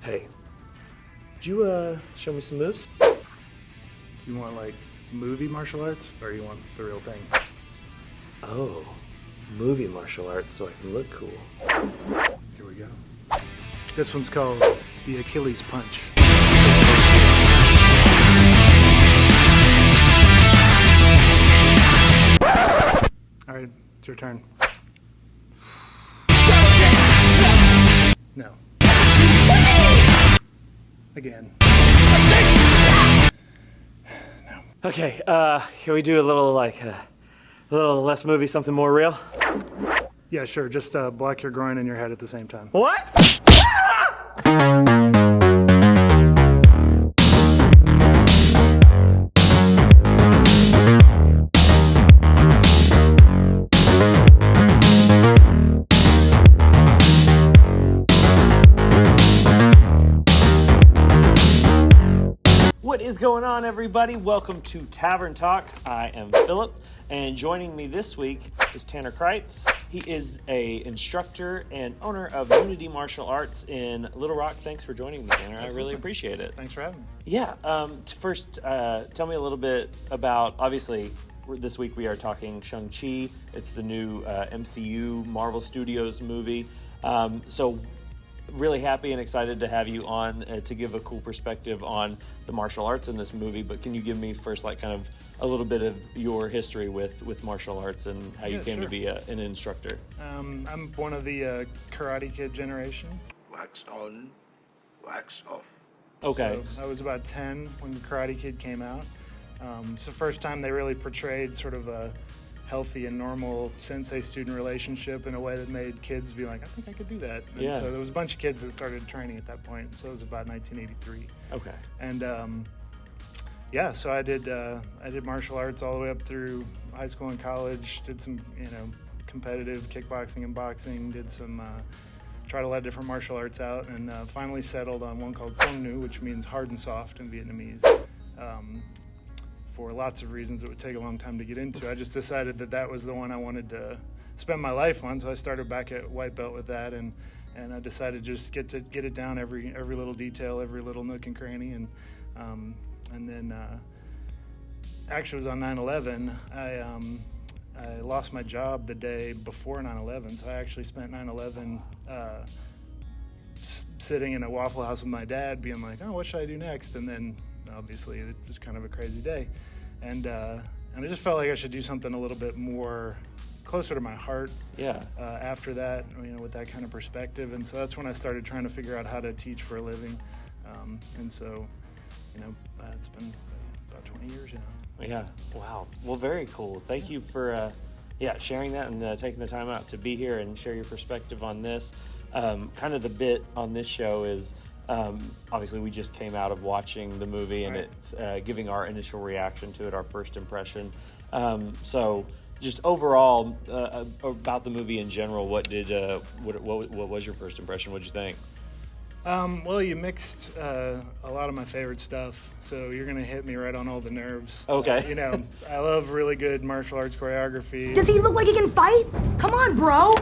Hey, could you show me some moves? Do you want like movie martial arts or you want the real thing? Oh, movie martial arts so I can look cool. Here we go. This one's called the Achilles Punch. All right, it's your turn. No. Again. Okay, can we do a little less movie, something more real? Yeah, sure. Just block your groin and your head at the same time. What? What is going on, everybody? Welcome to Tavern Talk. I am Philip, and joining me this week is Tanner Critz. He is an instructor and owner of Unity Martial Arts in Little Rock. Thanks for joining me, Tanner. Absolutely. I really appreciate it. Thanks for having me. Yeah. First, tell me a little bit about, obviously, this week we are talking SHANG-CHI. It's the new MCU Marvel Studios movie. So really happy and excited to have you on to give a cool perspective on the martial arts in this movie. But can you give me first, like, kind of a little bit of your history with martial arts and how you came to be an instructor? I'm one of the Karate Kid generation. Wax on, wax off. Okay. So I was about 10 when the Karate Kid came out. It's the first time they really portrayed sort of a healthy and normal sensei-student relationship in a way that made kids be like, I think I could do that. And so there was a bunch of kids that started training at that point. So it was about 1983. Okay. And so I did martial arts all the way up through high school and college. Did some competitive kickboxing and boxing. Did some tried a lot of different martial arts out, and finally settled on one called Kung Nu, which means hard and soft in Vietnamese. For lots of reasons it would take a long time to get into. I just decided that was the one I wanted to spend my life on, so I started back at white belt with that, and I decided to just get it down every little detail, every little nook and cranny, and then actually it was on 9/11. I lost my job the day before 9/11, so I actually spent 9/11 sitting in a Waffle House with my dad, being like, oh, what should I do next? And then obviously it was kind of a crazy day, and I just felt like I should do something a little bit more closer to my heart. After that, with that kind of perspective, and so that's when I started trying to figure out how to teach for a living, and so it's been about 20 years now. Yeah. Wow. Well, very cool. Thank you for sharing that and taking the time out to be here and share your perspective on this. Kind of the bit on this show is, obviously we just came out of watching the movie, and it's giving our initial reaction to it, our first impression. So just overall about the movie in general, what was your first impression? What'd you think? Well, you mixed a lot of my favorite stuff, so you're going to hit me right on all the nerves. Okay. I love really good martial arts choreography. Does he look like he can fight? Come on, bro!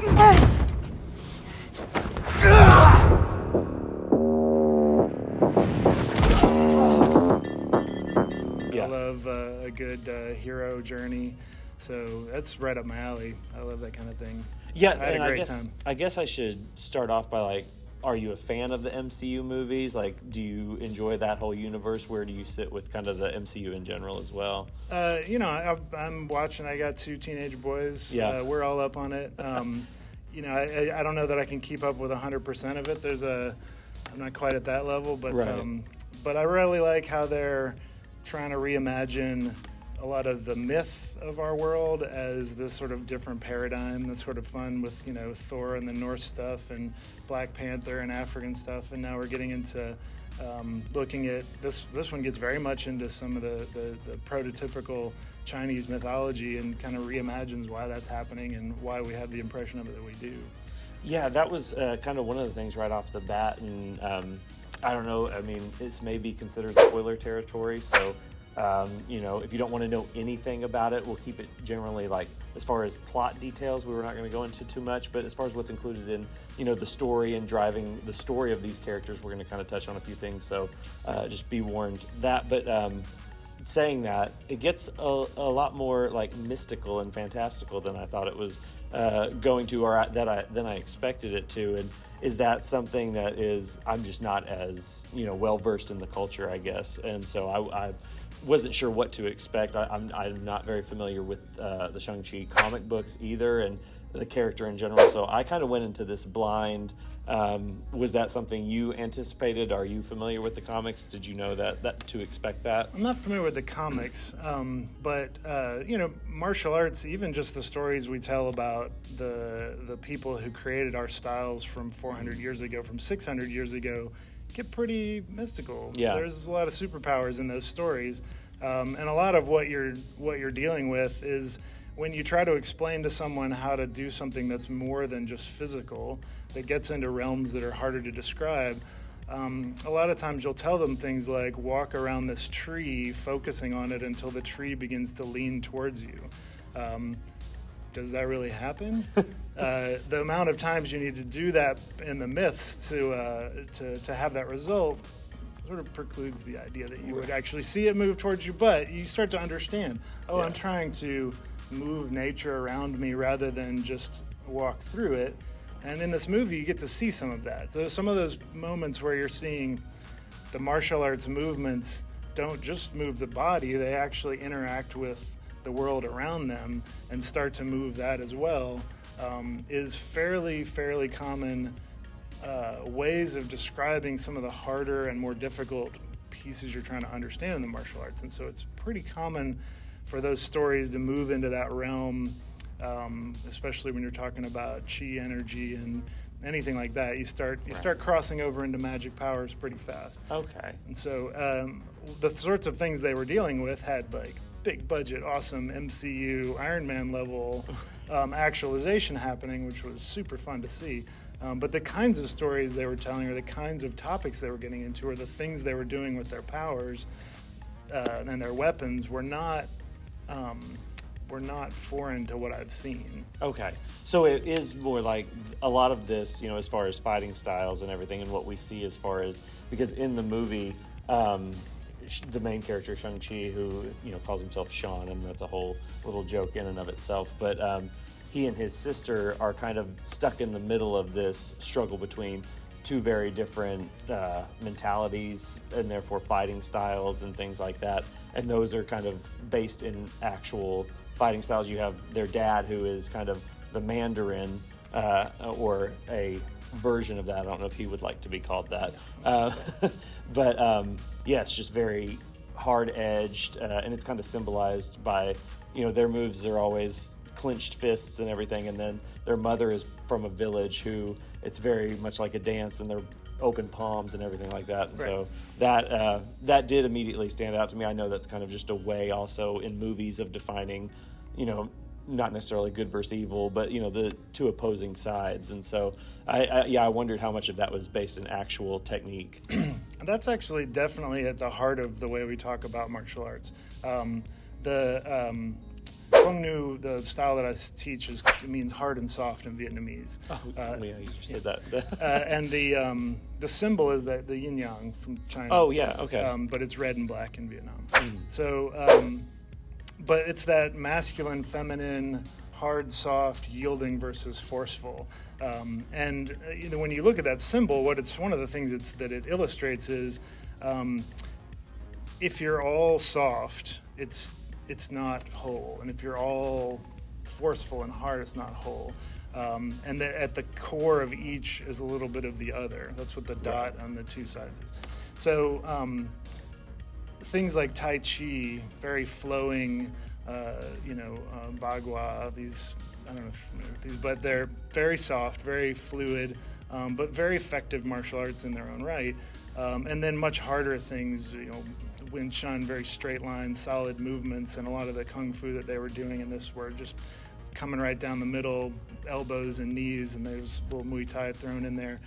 I love a good hero journey, so that's right up my alley. I love that kind of thing. Yeah, I had a great time. I guess I should start off by are you a fan of the MCU movies? Do you enjoy that whole universe? Where do you sit with kind of the MCU in general as well? I'm watching. I got 2 teenage boys. Yeah. We're all up on it. I don't know that I can keep up with 100% of it. I'm not quite at that level, but right. But I really like how they're trying to reimagine a lot of the myth of our world as this sort of different paradigm that's sort of fun with, Thor and the Norse stuff and Black Panther and African stuff. And now we're getting into looking at this one gets very much into some of the prototypical Chinese mythology and kind of reimagines why that's happening and why we have the impression of it that we do. Yeah, that was kind of one of the things right off the bat. And I don't know, it's maybe considered spoiler territory. So If you don't want to know anything about it, we'll keep it generally like as far as plot details, we're not going to go into too much, but as far as what's included in, the story and driving the story of these characters, we're going to kind of touch on a few things. So just be warned that. But saying that, it gets a lot more like mystical and fantastical than I thought it was going to, or than I expected it to. And is that something that I'm just not as well versed in the culture, I guess, and so I wasn't sure what to expect. I'm not very familiar with the Shang-Chi comic books either, and the character in general. So I kind of went into this blind. Was that something you anticipated? Are you familiar with the comics? Did you know that to expect that? I'm not familiar with the comics, but martial arts, even just the stories we tell about the people who created our styles from 400 years ago, from 600 years ago, get pretty mystical. Yeah. There's a lot of superpowers in those stories, and a lot of what you're dealing with is when you try to explain to someone how to do something that's more than just physical, that gets into realms that are harder to describe. A lot of times you'll tell them things like walk around this tree, focusing on it until the tree begins to lean towards you. Does that really happen? The amount of times you need to do that in the myths to have that result sort of precludes the idea that you would actually see it move towards you. But you start to understand, I'm trying to move nature around me rather than just walk through it. And in this movie, you get to see some of that. So some of those moments where you're seeing the martial arts movements don't just move the body, they actually interact with the world around them and start to move that as well, is fairly common ways of describing some of the harder and more difficult pieces you're trying to understand in the martial arts. And so it's pretty common for those stories to move into that realm, especially when you're talking about chi energy and anything like that. You start crossing over into magic powers pretty fast. Okay. And so the sorts of things they were dealing with had like big budget, awesome MCU, Iron Man level actualization happening, which was super fun to see. But the kinds of stories they were telling, or the kinds of topics they were getting into, or the things they were doing with their powers and their weapons were not foreign to what I've seen. Okay. So it is more like a lot of this, as far as fighting styles and everything, and what we see as far as, because in the movie, the main character, Shang-Chi, who, calls himself Sean, and that's a whole little joke in and of itself, but he and his sister are kind of stuck in the middle of this struggle between two very different mentalities and therefore fighting styles and things like that. And those are kind of based in actual fighting styles. You have their dad, who is kind of the Mandarin, or a version of that. I don't know if he would like to be called that. But it's just very hard-edged, and it's kind of symbolized by, their moves are always clenched fists and everything, and then their mother is from a village who it's very much like a dance, and they're open palms and everything like that. And so that did immediately stand out to me. I know that's kind of just a way also in movies of defining, not necessarily good versus evil, but the two opposing sides. And so I wondered how much of that was based in actual technique. That's actually definitely at the heart of the way we talk about martial arts. Kung Nu, the style that I teach, means hard and soft in Vietnamese. You just said that. And the symbol is the yin yang from China. Oh yeah, okay. But it's red and black in Vietnam. So, but it's that masculine, feminine, hard, soft, yielding versus forceful. And when you look at that symbol, one of the things that it illustrates is, if you're all soft, it's not whole, and if you're all forceful and hard, it's not whole. And at the core of each is a little bit of the other. That's what the dot on the two sides is. So things like Tai Chi, very flowing, Bagua, these, I don't know if you're familiar with these, but they're very soft, very fluid, but very effective martial arts in their own right. And then much harder things, Wing Chun, very straight line, solid movements, and a lot of the kung fu that they were doing in this were just coming right down the middle, elbows and knees, and there's a little Muay Thai thrown in there.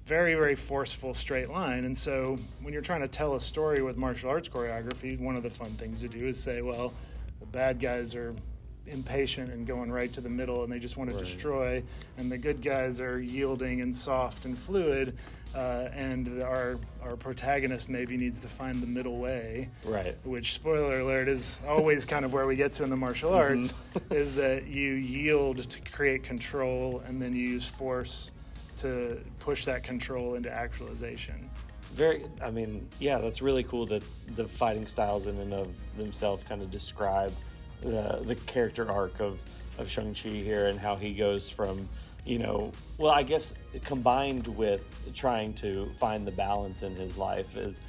very, very forceful straight line. And so when you're trying to tell a story with martial arts choreography, one of the fun things to do is say, well, the bad guys are impatient and going right to the middle and they just want to destroy, and the good guys are yielding and soft and fluid, and our protagonist maybe needs to find the middle way, which, spoiler alert, is always kind of where we get to in the martial arts, is that you yield to create control and then you use force to push that control into actualization. That's really cool that the fighting styles in and of themselves kind of describe the character arc of Shang-Chi here, and how he goes from, I guess combined with trying to find the balance in his life is,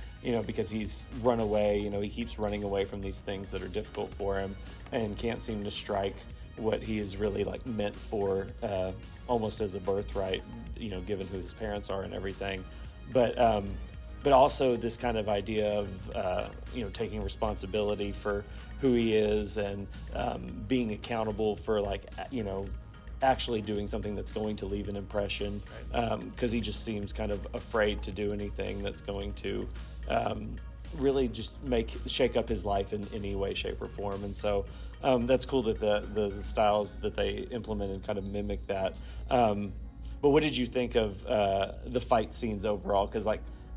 because he's run away, he keeps running away from these things that are difficult for him and can't seem to strike what he is really like meant for, almost as a birthright, given who his parents are and everything. But also this kind of idea of, taking responsibility for who he is and being accountable for, actually doing something that's going to leave an impression, because he just seems kind of afraid to do anything that's going to really just shake up his life in any way, shape, or form. And so that's cool that the styles that they implemented kind of mimic that. But what did you think of the fight scenes overall? Because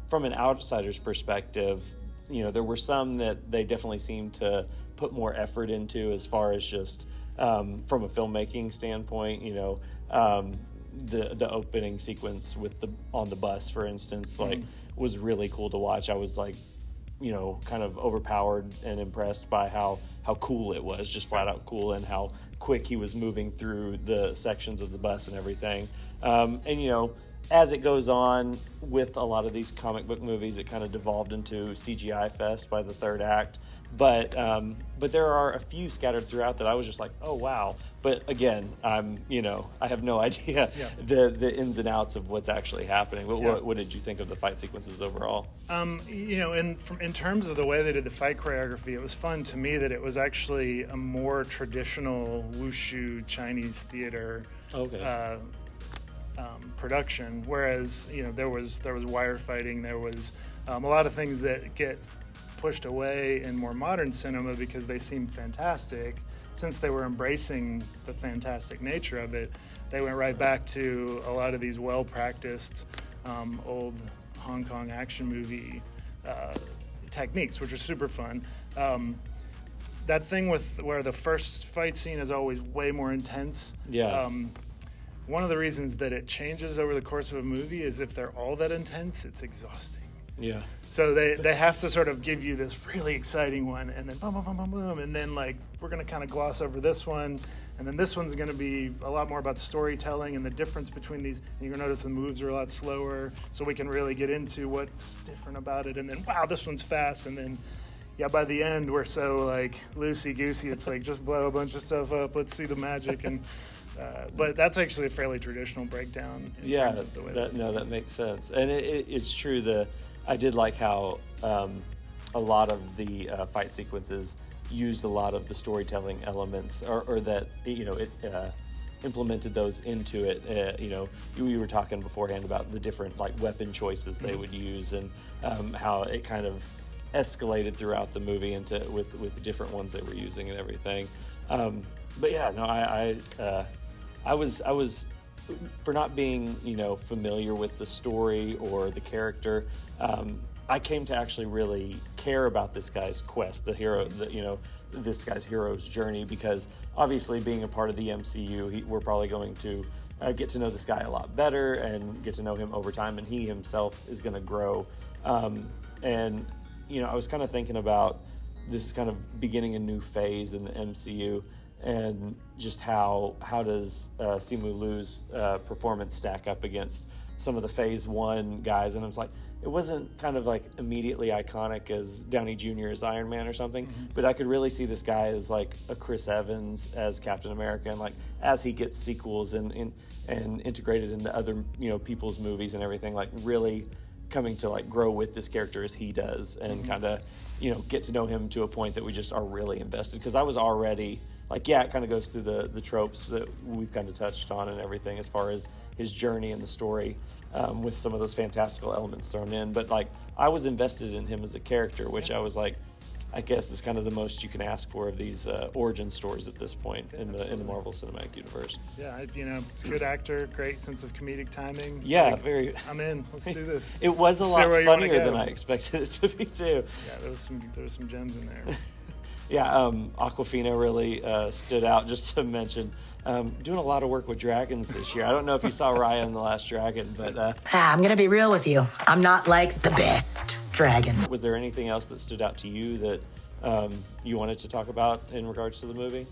from an outsider's perspective, there were some that they definitely seemed to put more effort into, as far as just from a filmmaking standpoint. The opening sequence on the bus, for instance, was really cool to watch. I was kind of overpowered and impressed by how cool it was, just flat out cool, and how quick he was moving through the sections of the bus and everything. As it goes on with a lot of these comic book movies, it kind of devolved into CGI fest by the third act. But there are a few scattered throughout that I was just like, oh wow. But again, I have no idea the ins and outs of what's actually happening. But what did you think of the fight sequences overall? In terms of the way they did the fight choreography, it was fun to me that it was actually a more traditional wushu Chinese theater. Production, whereas there was wire fighting, there was a lot of things that get pushed away in more modern cinema because they seem fantastic. Since they were embracing the fantastic nature of it, they went right back to a lot of these well-practiced old Hong Kong action movie techniques, which are super fun. That thing where the first fight scene is always way more intense. One of the reasons that it changes over the course of a movie is if they're all that intense, it's exhausting. Yeah. So they have to sort of give you this really exciting one, and then boom, boom, boom, boom, boom, and then we're going to kind of gloss over this one, and then this one's going to be a lot more about storytelling and the difference between these. And you're going to notice the moves are a lot slower, so we can really get into what's different about it. And then, wow, this one's fast, and then by the end, we're so loosey-goosey. It's just blow a bunch of stuff up. Let's see the magic. And but that's actually a fairly traditional breakdown in terms of the way that makes sense. And it's true. I did like how a lot of the fight sequences used a lot of the storytelling elements, or that it implemented those into it. We were talking beforehand about the different weapon choices they would use, and how it kind of escalated throughout the movie with the different ones they were using and everything. I was for not being familiar with the story or the character. I came to actually really care about this guy's quest, the hero, this guy's hero's journey, because obviously being a part of the MCU, we're probably going to get to know this guy a lot better and get to know him over time, and he himself is going to grow. And I was kind of thinking about this is kind of beginning a new phase in the MCU, and just how does Simu Liu's performance stack up against some of the Phase 1 guys. And I was like, it wasn't kind of immediately iconic as Downey Jr. as Iron Man or something, but I could really see this guy as a Chris Evans as Captain America, and as he gets sequels and integrated into other people's movies and everything, really coming to grow with this character as he does, and kind of get to know him to a point that we just are really invested, because I was already like, yeah, it kind of goes through the tropes that we've kind of touched on and everything as far as his journey and the story, with some of those fantastical elements thrown in. But like, I was invested in him as a character, which I was like, I guess is kind of the most you can ask for of these origin stories at this point in the Marvel Cinematic Universe. Yeah, it's a good actor, great sense of comedic timing. Yeah, like, very. I'm in. Let's do this. It was a lot where funnier than I expected it to be too. Yeah, there was some gems in there. Yeah, Awkwafina really stood out. Just to mention, doing a lot of work with dragons this year. I don't know if you saw Raya in The Last Dragon, but I'm gonna be real with you. I'm not like the best dragon. was there anything else that stood out to you that you wanted to talk about in regards to the movie?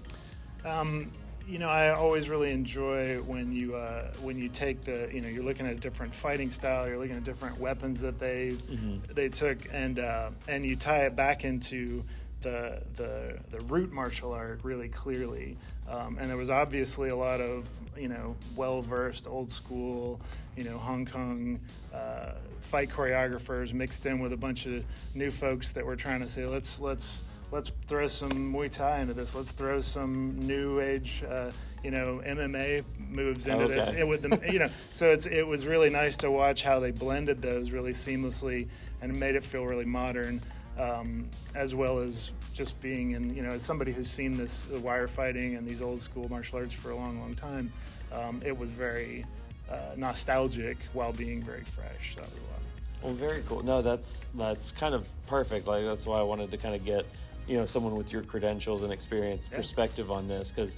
I always really enjoy when you take you're looking at a different fighting style, you're looking at different weapons that they took, and you tie it back into the root martial art really clearly. And there was obviously a lot of well-versed old school Hong Kong fight choreographers mixed in with a bunch of new folks that were trying to say let's throw some Muay Thai into this. Let's throw some new age, MMA moves into this. So it was really nice to watch how they blended those really seamlessly and made it feel really modern, as well as just being in, as somebody who's seen the wire fighting and these old school martial arts for a long, long time. It was very nostalgic while being very fresh. So that was a lot. Well, very cool. No, that's kind of perfect. Like, that's why I wanted to kind of get someone with your credentials and experience perspective on this, because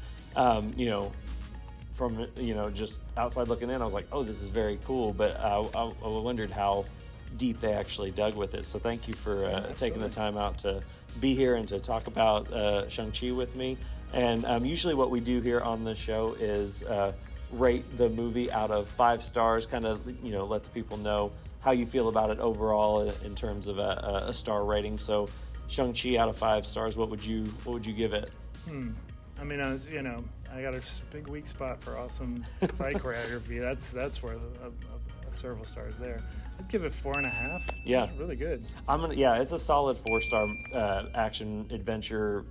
from just outside looking in, I was like, oh, this is very cool, but I wondered how deep they actually dug with it. So thank you for taking the time out to be here and to talk about Shang-Chi with me. And usually what we do here on the show is rate the movie out of 5 stars, kind of let the people know how you feel about it overall in terms of a star rating. So Shang-Chi out of 5 stars, what would you give it? I mean, I got a big weak spot for awesome fight choreography. That's where several stars there. I'd give it 4.5. Yeah, it's really good. It's a solid 4-star action adventure.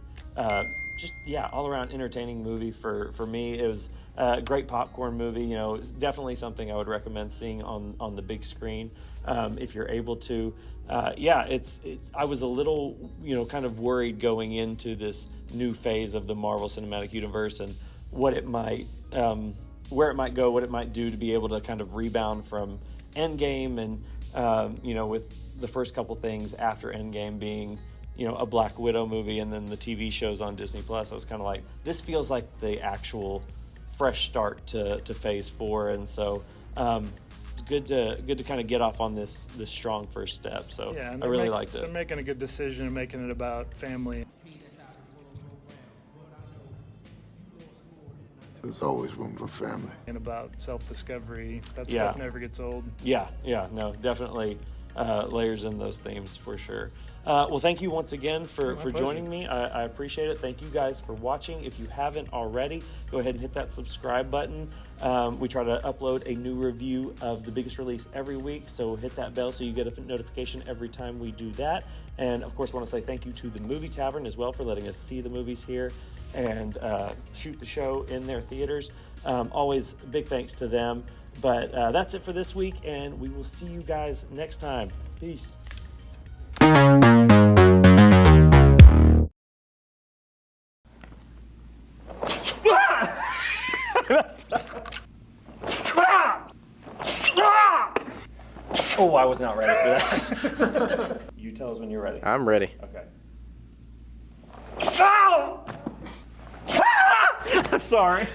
Just all around entertaining movie for me. It was a great popcorn movie. Definitely something I would recommend seeing on the big screen if you're able to. I was a little kind of worried going into this new phase of the Marvel Cinematic Universe and what it might where it might go, what it might do to be able to kind of rebound from Endgame, and with the first couple things after Endgame being a Black Widow movie and then the TV shows on Disney Plus, I was kind of like, this feels like the actual fresh start to phase 4, and so it's good to kind of get off on this strong first step. So I really liked it. They're making a good decision and making it about family. There's always room for family. And about self-discovery. That stuff never gets old. No, definitely layers in those themes for sure. Well, thank you once again for joining me. I appreciate it. Thank you guys for watching. If you haven't already, go ahead and hit that subscribe button. We try to upload a new review of the biggest release every week, so hit that bell so you get a notification every time we do that. And of course, want to say thank you to the Movie Tavern as well for letting us see the movies here and shoot the show in their theaters. Always big thanks to them. But that's it for this week, and we will see you guys next time. Peace. Oh, I was not ready for that. You tell us when you're ready. I'm ready. Okay. I'm sorry.